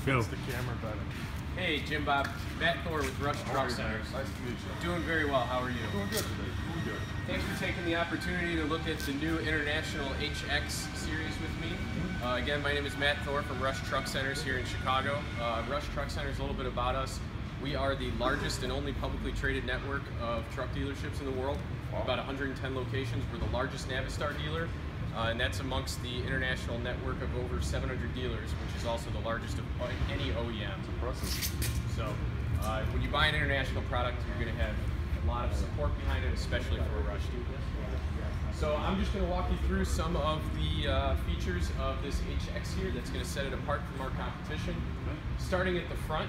fits the camera better. Hey, Jim Bob. Matt Thor with Rush Truck Centers. Nice to meet you. Doing very well. How are you? Doing good today. Doing good. Thanks for taking the opportunity to look at the new International HX series with me. Again, my name is Matt Thor from Rush Truck Centers here in Chicago. Rush Truck Centers, a little bit about us. We are the largest and only publicly traded network of truck dealerships in the world. Wow. About 110 locations. We're the largest Navistar dealer, and that's amongst the international network of over 700 dealers, which is also the largest of any OEM. It's impressive. So when you buy an international product, you're going to have a lot of support behind it, especially for a Rush dealer. So I'm just going to walk you through some of the features of this HX here that's going to set it apart from our competition. Starting at the front,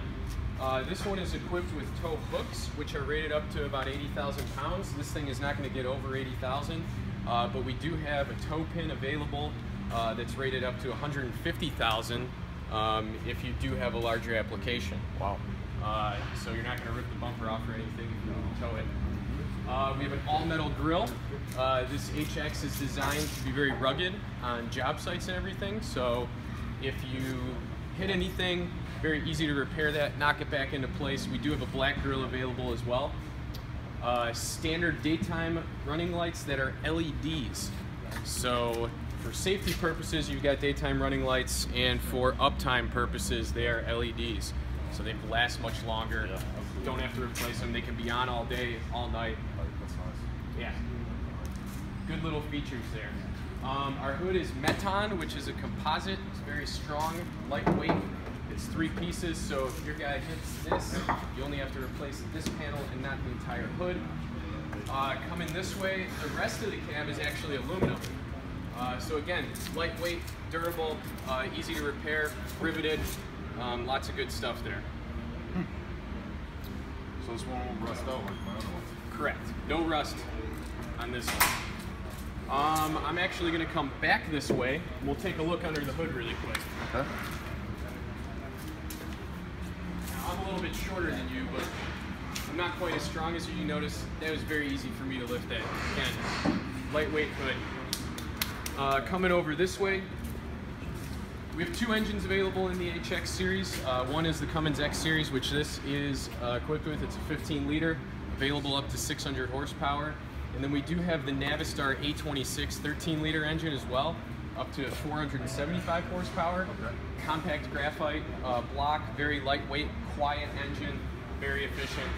this one is equipped with tow hooks, which are rated up to about 80,000 pounds. This thing is not going to get over 80,000, but we do have a tow pin available that's rated up to 150,000 if you do have a larger application. Wow. So you're not going to rip the bumper off or anything if you tow it. We have an all-metal grille. This HX is designed to be very rugged on job sites and everything, so if you hit anything, very easy to repair that, knock it back into place. We do have a black grille available as well. Standard daytime running lights that are LEDs. So for safety purposes, you've got daytime running lights, and for uptime purposes, they are LEDs. So they last much longer. Yeah, don't have to replace them. They can be on all day, all night. That's nice. Yeah. Good little features there. Our hood is Meton, which is a composite. It's very strong, lightweight. It's 3 pieces, so if your guy hits this, you only have to replace this panel and not the entire hood. Coming this way, the rest of the cab is actually aluminum. So again, lightweight, durable, easy to repair, riveted, lots of good stuff there. So this one won't rust out like my other ones? Correct. No rust on this one. I'm actually going to come back this way. We'll take a look under the hood really quick. Okay. Now, I'm a little bit shorter than you, but I'm not quite as strong as you. You notice that was very easy for me to lift that. Again, lightweight hood. Coming over this way, we have 2 engines available in the HX series. One is the Cummins X series, which this is equipped with. It's a 15-liter, available up to 600 horsepower. And then we do have the Navistar A26 13-liter engine as well, up to 475 horsepower. Okay. Compact graphite block, very lightweight, quiet engine, very efficient.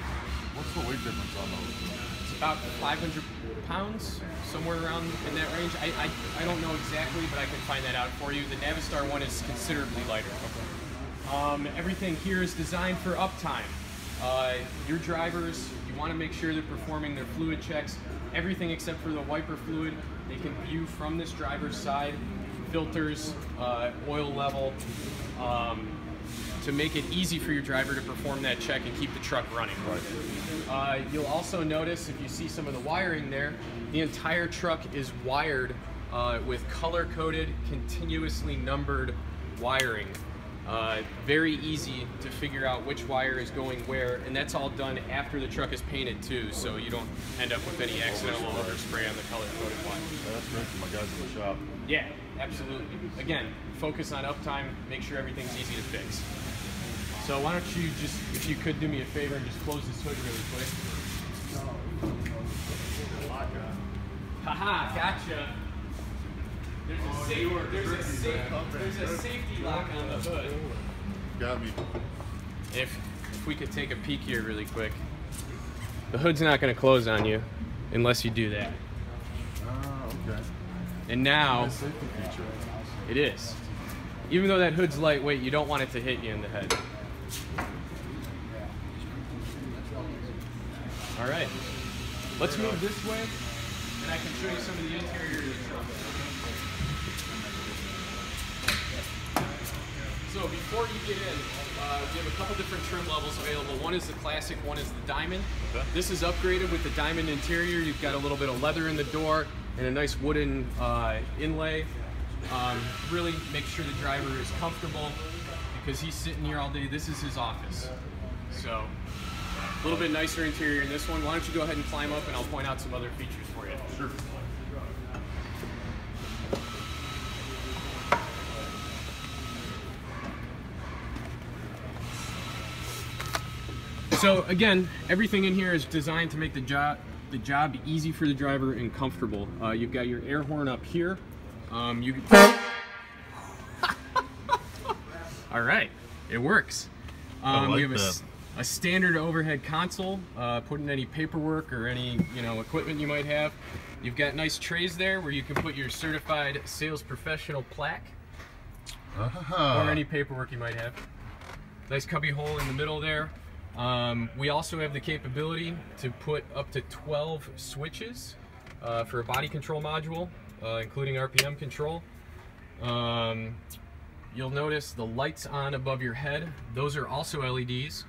What's the weight difference on those? It's about 500 pounds, somewhere around in that range. I don't know exactly, but I can find that out for you. The Navistar one is considerably lighter. Okay. Everything here is designed for uptime. Your drivers, you want to make sure they're performing their fluid checks. Everything except for the wiper fluid, they can view from this driver's side, filters, oil level, to make it easy for your driver to perform that check and keep the truck running. Right. You'll also notice, if you see some of the wiring there, the entire truck is wired with color-coded, continuously numbered wiring. Very easy to figure out which wire is going where, and that's all done after the truck is painted too, so you don't end up with any accidental overspray on the color-coded wire. Yeah, that's great for my guys in the shop. Yeah, absolutely. Again, focus on uptime, make sure everything's easy to fix. So why don't you just, if you could do me a favor and just close this hood really quick. Haha, gotcha. There's a safety lock on the hood. Got me. If we could take a peek here really quick. The hood's not going to close on you unless you do that. Okay. And now, Nice safety feature. it is. Even though that hood's lightweight, you don't want it to hit you in the head. All right. Let's move this way, and I can show you some of the interior of the truck. So before you get in, we have a couple different trim levels available. One is the classic, one is the diamond. Okay. This is upgraded with the diamond interior. You've got a little bit of leather in the door and a nice wooden inlay. Really make sure the driver is comfortable because he's sitting here all day. This is his office. So a little bit nicer interior in this one. Why don't you go ahead and climb up and I'll point out some other features for you. Sure. So again, everything in here is designed to make the job easy for the driver and comfortable. You've got your air horn up here. You can... All right, it works. We have a standard overhead console. Put in any paperwork or any equipment you might have. You've got nice trays there where you can put your certified sales professional plaque or any paperwork you might have. Nice cubby hole in the middle there. We also have the capability to put up to 12 switches for a body control module, including RPM control. You'll notice the lights on above your head. Those are also LEDs.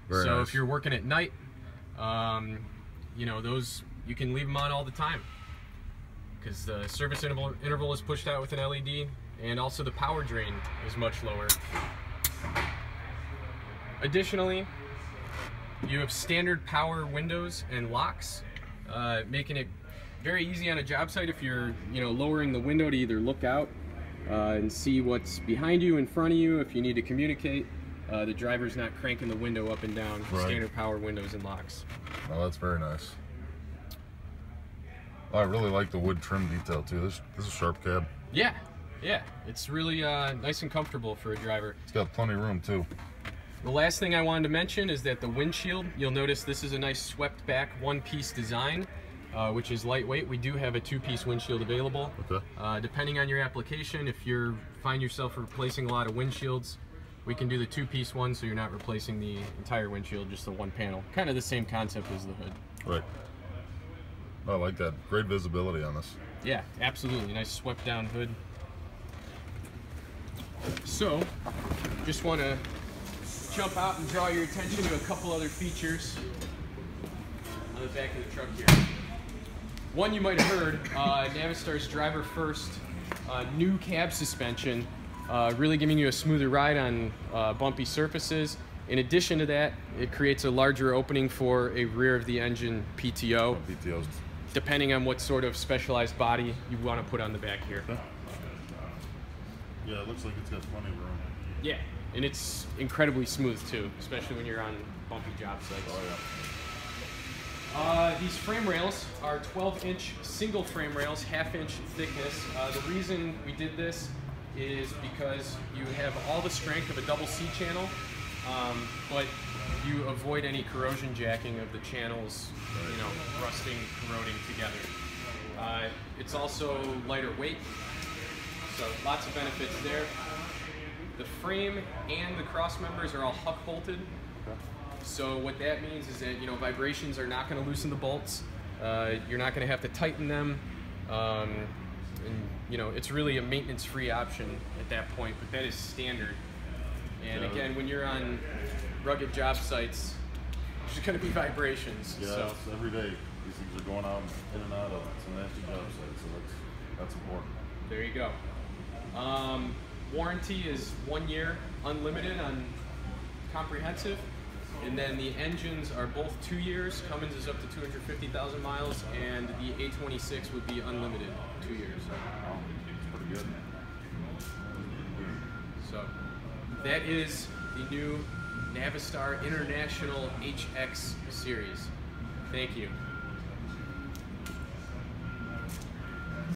Very so nice. If you're working at night, those you can leave them on all the time because the service interval is pushed out with an LED, and also the power drain is much lower. Additionally, you have standard power windows and locks, making it very easy on a job site if you're lowering the window to either look out and see what's behind you, in front of you. If you need to communicate, the driver's not cranking the window up and down. Right. Standard power windows and locks. Oh, that's very nice. Oh, I really like the wood trim detail too. This is a sharp cab. Yeah, it's really nice and comfortable for a driver. It's got plenty of room too. The last thing I wanted to mention is that the windshield, you'll notice this is a nice swept back one-piece design, which is lightweight. We do have a two-piece windshield available. Okay. Depending on your application, if you find yourself replacing a lot of windshields, we can do the two-piece one, so you're not replacing the entire windshield, just the one panel. Kind of the same concept as the hood. Right. I like that. Great visibility on this. Yeah, absolutely. Nice swept down hood. So, just want to jump out and draw your attention to a couple other features on the back of the truck here. One you might have heard, Navistar's Driver First new cab suspension, really giving you a smoother ride on bumpy surfaces. In addition to that, it creates a larger opening for a rear of the engine PTO. PTOs. Depending on what sort of specialized body you want to put on the back here. Yeah, it looks like it's got plenty of room. Yeah, and it's incredibly smooth too, especially when you're on bumpy job sites. Oh yeah. These frame rails are 12-inch single frame rails, half-inch thickness. The reason we did this is because you have all the strength of a double C channel, but you avoid any corrosion jacking of the channels, rusting, corroding together. It's also lighter weight, so lots of benefits there. The frame and the cross members are all huck bolted. So what that means is that vibrations are not going to loosen the bolts. You're not going to have to tighten them, and it's really a maintenance-free option at that point. But that is standard. And again, when you're on rugged job sites, there's going to be vibrations. Yeah, so. every day these things are going out in and out of some nasty job sites, so that's important. There you go. Warranty is 1 year unlimited on comprehensive, and then the engines are both 2 years. Cummins is up to 250,000 miles, and the A26 would be unlimited 2 years. Wow, that's pretty good. So that is the new Navistar International HX series. Thank you.